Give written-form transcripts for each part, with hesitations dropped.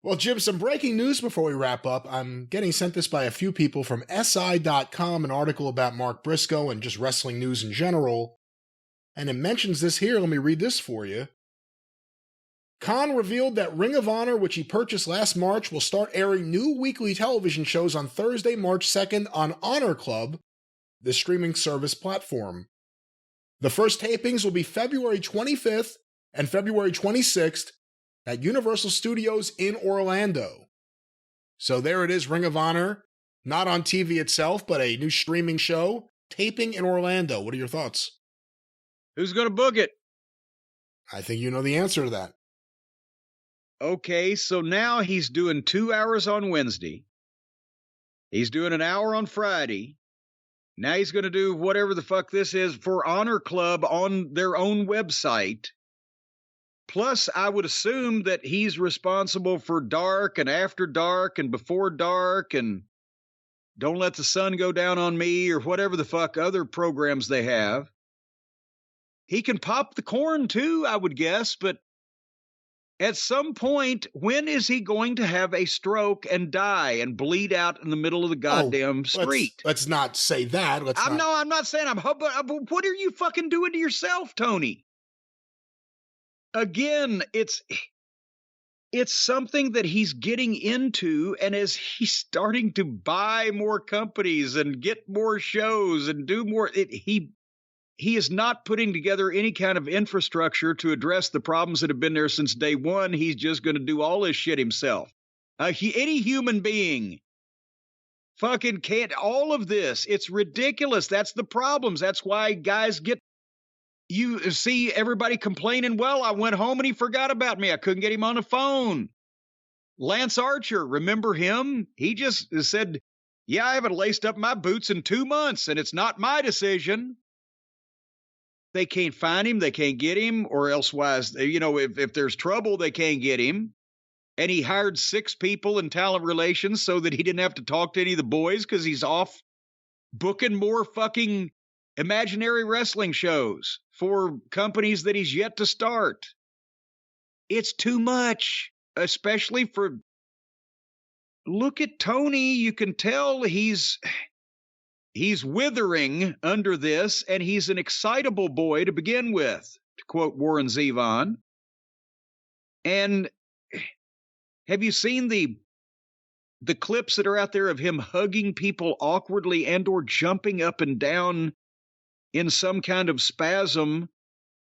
Well, Jim, some breaking news before we wrap up. I'm getting sent this by a few people from SI.com, an article about Mark Briscoe and just wrestling news in general. And it mentions this here. Let me read this for you. Khan revealed that Ring of Honor, which he purchased last March, will start airing new weekly television shows on Thursday, March 2nd on Honor Club, the streaming service platform. The first tapings will be February 25th and February 26th at Universal Studios in Orlando. So there it is, Ring of Honor, not on TV itself, but a new streaming show, taping in Orlando. What are your thoughts? Who's going to book it? I think you know the answer to that. Okay, so now he's doing 2 hours on Wednesday. He's doing an hour on Friday. Now he's going to do whatever the fuck this is for Honor Club on their own website. Plus, I would assume that he's responsible for Dark and After Dark and Before Dark and Don't Let the Sun Go Down on Me or whatever the fuck other programs they have. He can pop the corn too, I would guess, but at some point, when is he going to have a stroke and die and bleed out in the middle of the goddamn street? Let's not say that. I'm not saying but what are you fucking doing to yourself, Tony? Again, it's something that he's getting into, and as he's starting to buy more companies and get more shows and do more, he is not putting together any kind of infrastructure to address the problems that have been there since day one. He's just going to do all this shit himself. Any human being fucking can't. All of this, it's ridiculous. That's the problems. That's why guys get. You see everybody complaining, well, I went home and he forgot about me. I couldn't get him on the phone. Lance Archer, remember him? He just said, yeah, I haven't laced up my boots in 2 months, and it's not my decision. They can't find him, they can't get him, or elsewise, if there's trouble, they can't get him. And he hired 6 people in talent relations so that he didn't have to talk to any of the boys because he's off booking more fucking imaginary wrestling shows for companies that he's yet to start. It's too much, especially for... Look at Tony. You can tell he's withering under this, and he's an excitable boy to begin with, to quote Warren Zevon. And have you seen the clips that are out there of him hugging people awkwardly and or jumping up and down in some kind of spasm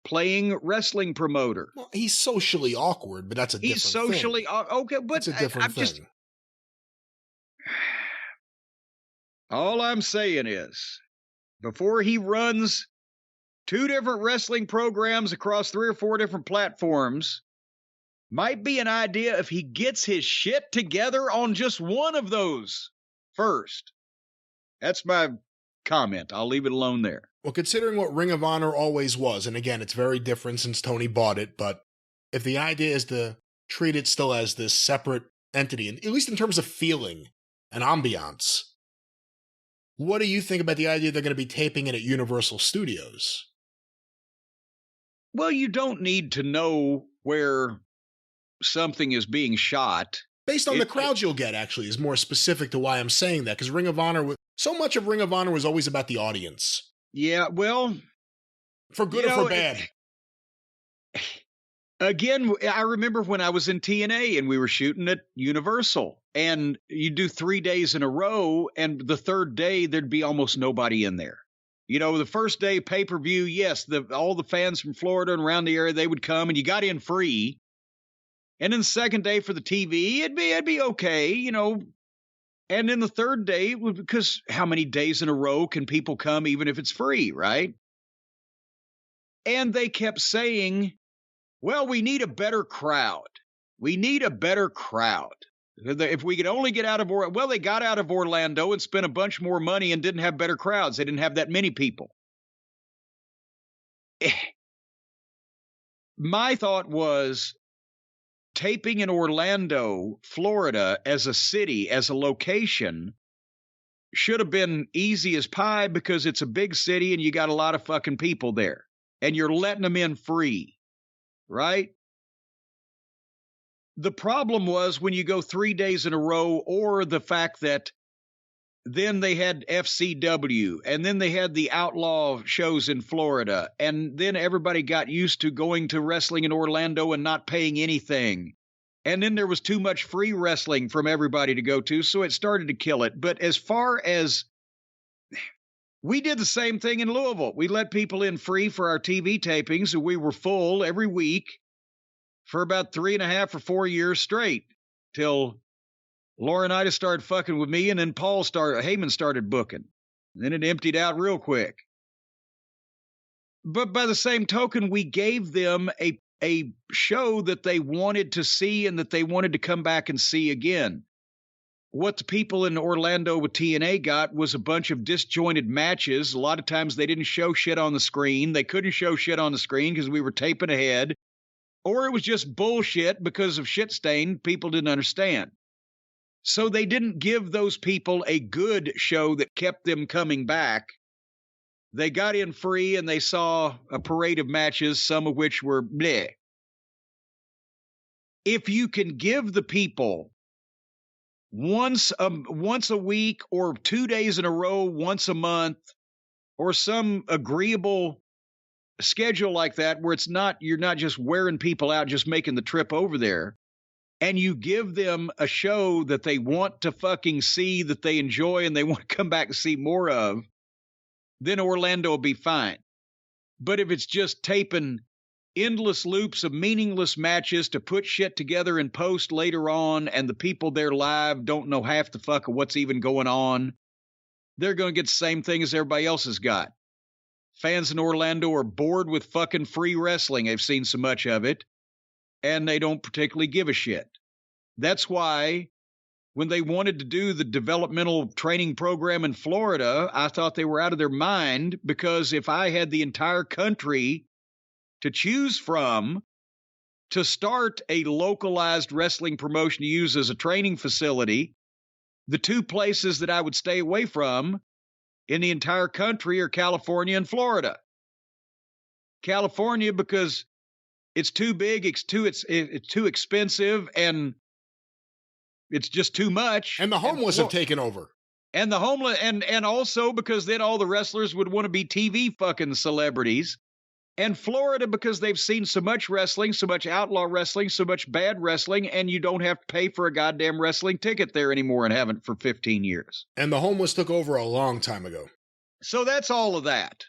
playing wrestling promoter? Well, he's socially awkward, but that's a different thing. He's socially okay, but that's a different thing. All I'm saying is, before he runs 2 different wrestling programs across 3 or 4 different platforms, might be an idea if he gets his shit together on just one of those first. That's my comment. I'll leave it alone there. Well, considering what Ring of Honor always was, and again, it's very different since Tony bought it, but if the idea is to treat it still as this separate entity, at least in terms of feeling and ambiance, what do you think about the idea they're going to be taping it at Universal Studios? Well, you don't need to know where something is being shot. Based on the crowds you'll get, actually, is more specific to why I'm saying that, because Ring of Honor, so much of Ring of Honor was always about the audience. Yeah, well... For good or for bad. Again, I remember when I was in TNA and we were shooting at Universal, and you do 3 days in a row, and the third day there'd be almost nobody in there. The first day pay-per-view, yes, all the fans from Florida and around the area, they would come, and you got in free. And then the second day for the TV, it'd be okay, And then the third day, because how many days in a row can people come even if it's free, right? And they kept saying, well, we need a better crowd. We need a better crowd. If we could only get out of Orlando. Well, they got out of Orlando and spent a bunch more money and didn't have better crowds. They didn't have that many people. My thought was taping in Orlando, Florida, as a city, as a location, should have been easy as pie because it's a big city and you got a lot of fucking people there. And you're letting them in free. Right? The problem was when you go 3 days in a row, or the fact that then they had FCW, and then they had the outlaw shows in Florida, and then everybody got used to going to wrestling in Orlando and not paying anything. And then there was too much free wrestling from everybody to go to, so it started to kill it. But as far as we did the same thing in Louisville, we let people in free for our TV tapings, and we were full every week for about 3.5 or 4 years straight, till Laurinaitis started fucking with me, and then Heyman started booking. And then it emptied out real quick. But by the same token, we gave them a show that they wanted to see and that they wanted to come back and see again. What the people in Orlando with TNA got was a bunch of disjointed matches. A lot of times they didn't show shit on the screen. They couldn't show shit on the screen because we were taping ahead. Or it was just bullshit because of shit stain people didn't understand. So they didn't give those people a good show that kept them coming back. They got in free and they saw a parade of matches, some of which were bleh. If you can give the people once a week or 2 days in a row, once a month, or some agreeable schedule like that where you're not just wearing people out, just making the trip over there, and you give them a show that they want to fucking see, that they enjoy, and they want to come back and see more of, then Orlando will be fine. But if it's just taping endless loops of meaningless matches to put shit together in post later on, and the people there live don't know half the fuck of what's even going on, they're going to get the same thing as everybody else has got. Fans in Orlando are bored with fucking free wrestling. They've seen so much of it, and they don't particularly give a shit. That's why when they wanted to do the developmental training program in Florida, I thought they were out of their mind, because if I had the entire country to choose from to start a localized wrestling promotion to use as a training facility, the two places that I would stay away from in the entire country are California and Florida. California, because it's too big, it's too expensive, and it's just too much. And the homeless have taken over. And the homeless, and also because then all the wrestlers would want to be TV fucking celebrities. And Florida, because they've seen so much wrestling, so much outlaw wrestling, so much bad wrestling, and you don't have to pay for a goddamn wrestling ticket there anymore, and haven't for 15 years. And the homeless took over a long time ago. So that's all of that.